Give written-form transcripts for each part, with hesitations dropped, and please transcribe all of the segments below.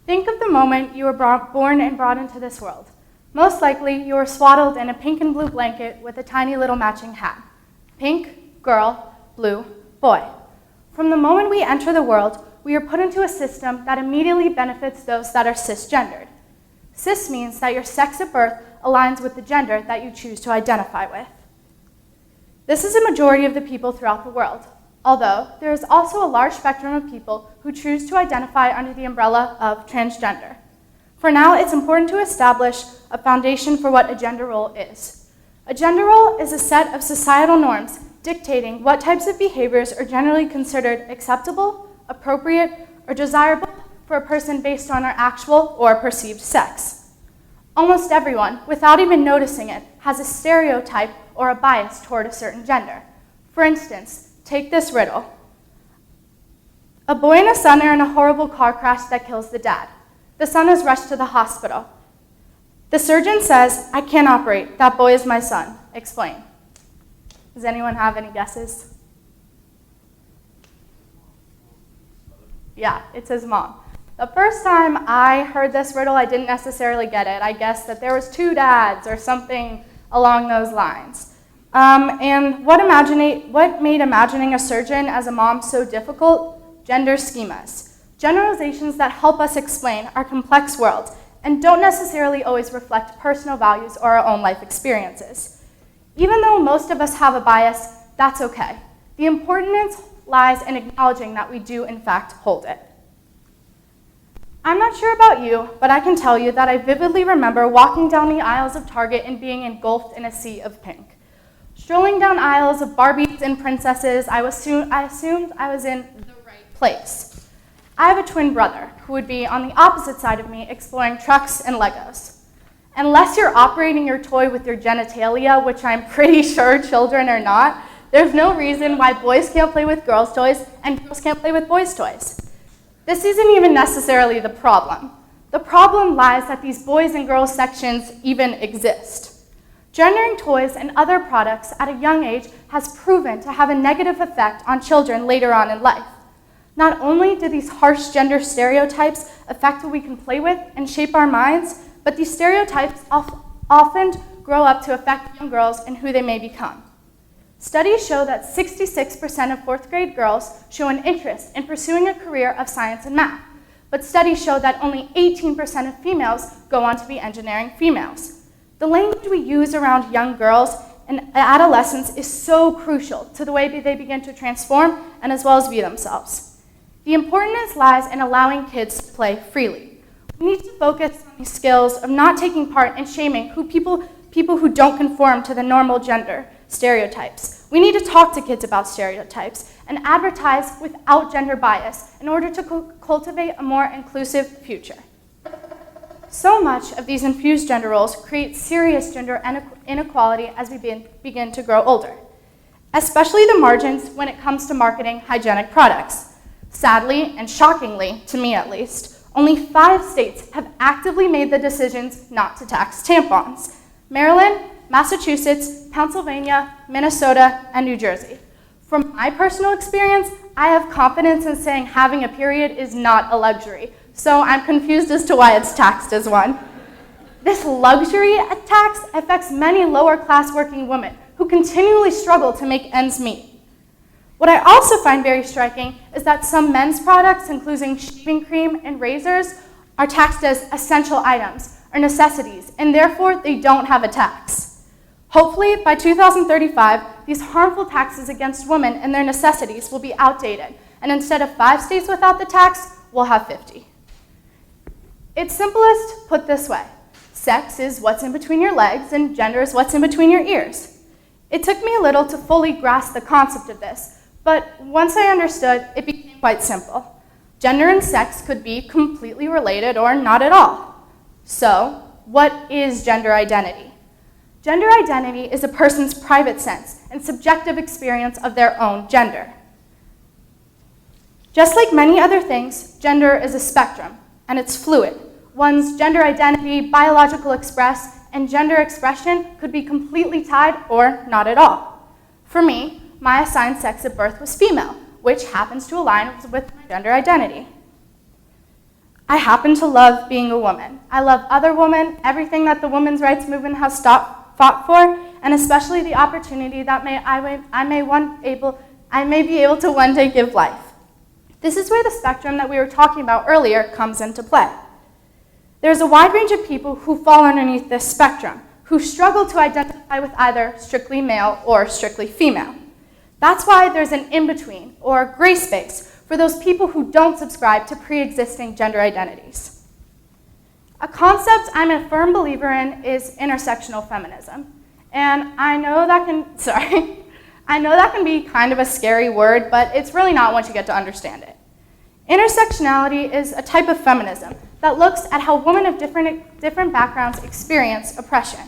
Think of the moment you were born and brought into this world. Most likely, you were swaddled in a pink and blue blanket with a tiny little matching hat. Pink, girl, blue, boy. From the moment we enter the world, we are put into a system that immediately benefits those that are cisgendered. Cis means that your sex at birth aligns with the gender that you choose to identify with. This is a majority of the people throughout the world, although there is also a large spectrum of people who choose to identify under the umbrella of transgender. For now, it's important to establish a foundation for what a gender role is. A gender role is a set of societal norms dictating what types of behaviors are generally considered acceptable, appropriate, or desirable for a person based on their actual or perceived sex. Almost everyone, without even noticing it, has a stereotype or a bias toward a certain gender. For instance, take this riddle. A boy and a son are in a horrible car crash that kills the dad. The son is rushed to the hospital. The surgeon says, "I can't operate. That boy is my son." Explain. Does anyone have any guesses? Yeah, it's his mom. The first time I heard this riddle, I didn't necessarily get it. I guessed that there was two dads or something along those lines. And what made imagining a surgeon as a mom so difficult? Gender schemas. Generalizations that help us explain our complex world and don't necessarily always reflect personal values or our own life experiences. Even though most of us have a bias, that's okay. The importance lies in acknowledging that we do, in fact, hold it. I'm not sure about you, but I can tell you that I vividly remember walking down the aisles of Target and being engulfed in a sea of pink. Strolling down aisles of Barbies and princesses, I assumed I was in the right place. I have a twin brother who would be on the opposite side of me exploring trucks and Legos. Unless you're operating your toy with your genitalia, which I'm pretty sure children are not, there's no reason why boys can't play with girls' toys and girls can't play with boys' toys. This isn't even necessarily the problem. The problem lies that these boys and girls sections even exist. Gendering toys and other products at a young age has proven to have a negative effect on children later on in life. Not only do these harsh gender stereotypes affect what we can play with and shape our minds, but these stereotypes often grow up to affect young girls and who they may become. Studies show that 66% of fourth grade girls show an interest in pursuing a career of science and math, but studies show that only 18% of females go on to be engineering females. The language we use around young girls and adolescents is so crucial to the way they begin to transform and as well as view themselves. The importance lies in allowing kids to play freely. We need to focus on these skills of not taking part in shaming people who don't conform to the normal gender stereotypes. We need to talk to kids about stereotypes and advertise without gender bias in order to cultivate a more inclusive future. So much of these infused gender roles create serious gender inequality as we begin to grow older, especially the margins when it comes to marketing hygienic products. Sadly, and shockingly, to me at least, only 5 states have actively made the decisions not to tax tampons: Maryland, Massachusetts, Pennsylvania, Minnesota, and New Jersey. From my personal experience, I have confidence in saying having a period is not a luxury, so I'm confused as to why it's taxed as one. This luxury tax affects many lower-class working women who continually struggle to make ends meet. What I also find very striking is that some men's products, including shaving cream and razors, are taxed as essential items or necessities, and therefore they don't have a tax. Hopefully, by 2035, these harmful taxes against women and their necessities will be outdated, and instead of 5 states without the tax, we'll have 50. It's simplest put this way. Sex is what's in between your legs, and gender is what's in between your ears. It took me a little to fully grasp the concept of this, but once I understood, it became quite simple. Gender and sex could be completely related or not at all. So, what is gender identity? Gender identity is a person's private sense and subjective experience of their own gender. Just like many other things, gender is a spectrum, and it's fluid. One's gender identity, biological express, and gender expression could be completely tied or not at all. For me, my assigned sex at birth was female, which happens to align with my gender identity. I happen to love being a woman. I love other women, everything that the women's rights movement has fought for, and especially the opportunity that I may be able to one day give life. This is where the spectrum that we were talking about earlier comes into play. There's a wide range of people who fall underneath this spectrum, who struggle to identify with either strictly male or strictly female. That's why there's an in-between, or gray space, for those people who don't subscribe to pre-existing gender identities. A concept I'm a firm believer in is intersectional feminism. And I know that can be kind of a scary word, but it's really not once you get to understand it. Intersectionality is a type of feminism that looks at how women of different backgrounds experience oppression.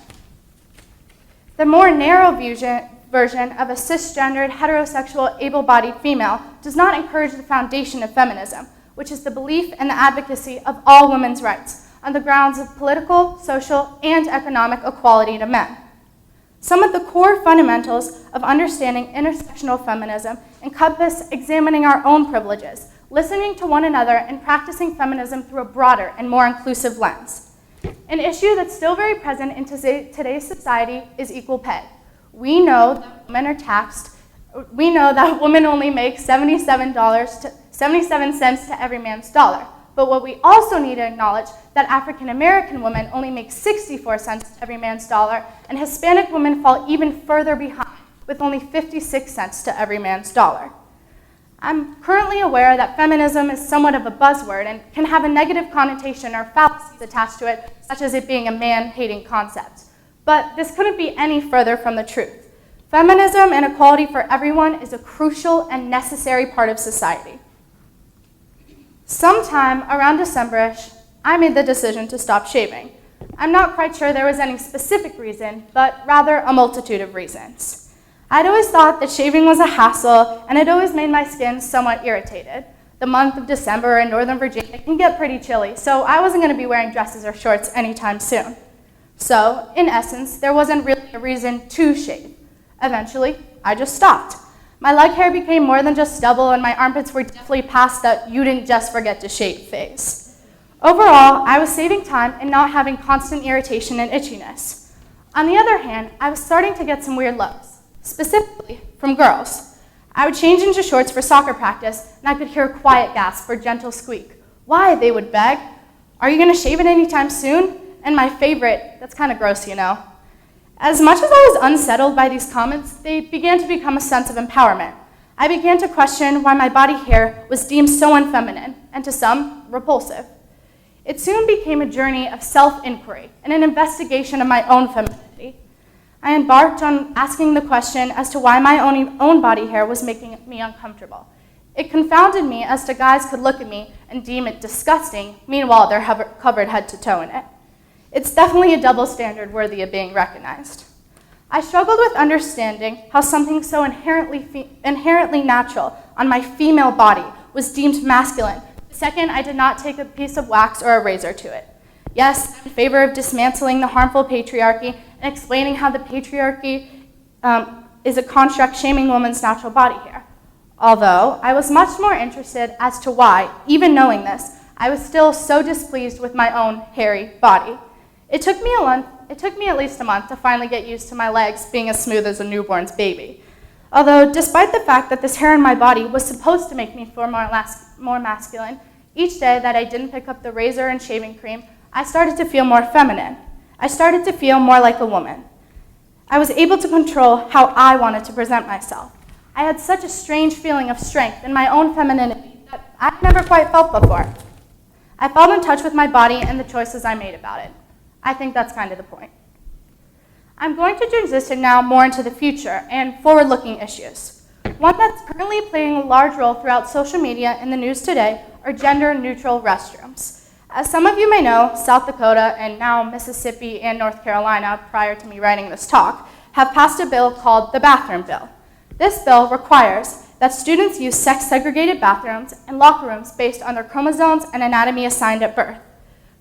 The more narrow version of a cisgendered, heterosexual, able-bodied female does not encourage the foundation of feminism, which is the belief and the advocacy of all women's rights on the grounds of political, social, and economic equality to men. Some of the core fundamentals of understanding intersectional feminism encompass examining our own privileges, listening to one another, and practicing feminism through a broader and more inclusive lens. An issue that's still very present in today's society is equal pay. We know that women are taxed. We know that women only make 77 cents to every man's dollar. But what we also need to acknowledge that African American women only make 64 cents to every man's dollar, and Hispanic women fall even further behind, with only 56 cents to every man's dollar. I'm currently aware that feminism is somewhat of a buzzword and can have a negative connotation or fallacies attached to it, such as it being a man-hating concept. But this couldn't be any further from the truth. Feminism and equality for everyone is a crucial and necessary part of society. Sometime around December-ish, I made the decision to stop shaving. I'm not quite sure there was any specific reason, but rather a multitude of reasons. I'd always thought that shaving was a hassle, and it always made my skin somewhat irritated. The month of December in Northern Virginia can get pretty chilly, so I wasn't going to be wearing dresses or shorts anytime soon. So, in essence, there wasn't really a reason to shave. Eventually, I just stopped. My leg hair became more than just stubble, and my armpits were definitely past that you didn't just forget to shave phase. Overall, I was saving time and not having constant irritation and itchiness. On the other hand, I was starting to get some weird looks, specifically from girls. I would change into shorts for soccer practice, and I could hear a quiet gasp or gentle squeak. Why, they would beg. Are you going to shave it anytime soon? And my favorite, that's kind of gross, you know. As much as I was unsettled by these comments, they began to become a sense of empowerment. I began to question why my body hair was deemed so unfeminine, and to some, repulsive. It soon became a journey of self-inquiry and an investigation of my own femininity. I embarked on asking the question as to why my own body hair was making me uncomfortable. It confounded me as to guys could look at me and deem it disgusting, meanwhile they're covered head to toe in it. It's definitely a double standard worthy of being recognized. I struggled with understanding how something so inherently natural on my female body was deemed masculine the second I did not take a piece of wax or a razor to it. Yes, I'm in favor of dismantling the harmful patriarchy and explaining how the patriarchy is a construct shaming women's natural body hair. Although I was much more interested as to why, even knowing this, I was still so displeased with my own hairy body. It took me at least a month to finally get used to my legs being as smooth as a newborn's baby. Although, despite the fact that this hair in my body was supposed to make me feel more masculine, each day that I didn't pick up the razor and shaving cream, I started to feel more feminine. I started to feel more like a woman. I was able to control how I wanted to present myself. I had such a strange feeling of strength in my own femininity that I'd never quite felt before. I felt in touch with my body and the choices I made about it. I think that's kind of the point. I'm going to transition now more into the future and forward-looking issues. One that's currently playing a large role throughout social media and the news today are gender-neutral restrooms. As some of you may know, South Dakota and now Mississippi and North Carolina, prior to me writing this talk, have passed a bill called the Bathroom Bill. This bill requires that students use sex-segregated bathrooms and locker rooms based on their chromosomes and anatomy assigned at birth.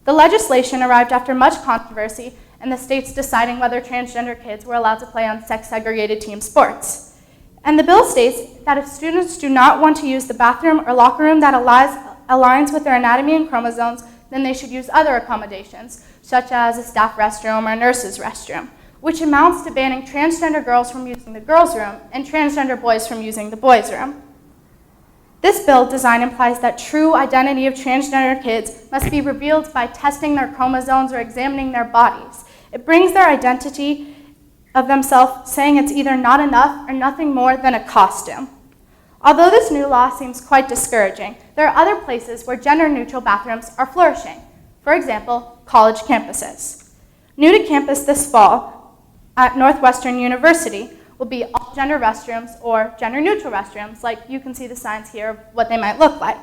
The legislation arrived after much controversy and the states deciding whether transgender kids were allowed to play on sex-segregated team sports. And the bill states that if students do not want to use the bathroom or locker room that aligns with their anatomy and chromosomes, then they should use other accommodations, such as a staff restroom or a nurse's restroom, which amounts to banning transgender girls from using the girls' room and transgender boys from using the boys' room. This bill design implies that true identity of transgender kids must be revealed by testing their chromosomes or examining their bodies. It brings their identity of themselves saying it's either not enough or nothing more than a costume. Although this new law seems quite discouraging, there are other places where gender-neutral bathrooms are flourishing. For example, college campuses. New to campus this fall at Northwestern University will be all gender restrooms or gender-neutral restrooms, like you can see the signs here of what they might look like.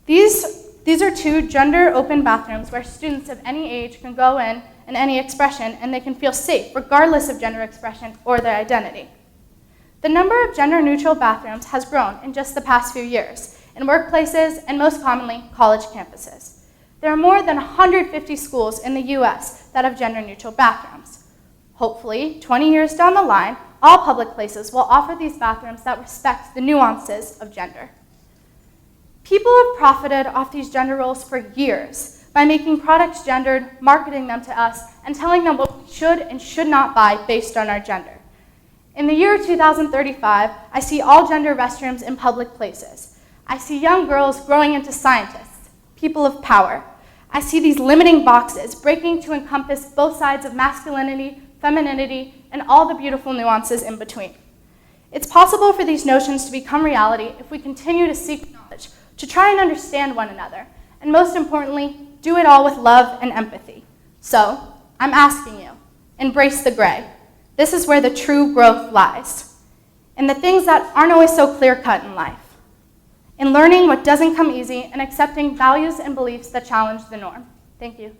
These are 2 gender-open bathrooms where students of any age can go in and any expression, and they can feel safe regardless of gender expression or their identity. The number of gender-neutral bathrooms has grown in just the past few years in workplaces and most commonly college campuses. There are more than 150 schools in the US that have gender-neutral bathrooms. Hopefully, 20 years down the line, all public places will offer these bathrooms that respect the nuances of gender. People have profited off these gender roles for years by making products gendered, marketing them to us, and telling them what we should and should not buy based on our gender. In the year 2035, I see all gender restrooms in public places. I see young girls growing into scientists, people of power. I see these limiting boxes breaking to encompass both sides of masculinity, femininity, and all the beautiful nuances in between. It's possible for these notions to become reality if we continue to seek knowledge, to try and understand one another, and most importantly, do it all with love and empathy. So, I'm asking you, embrace the gray. This is where the true growth lies, in the things that aren't always so clear-cut in life, in learning what doesn't come easy and accepting values and beliefs that challenge the norm. Thank you.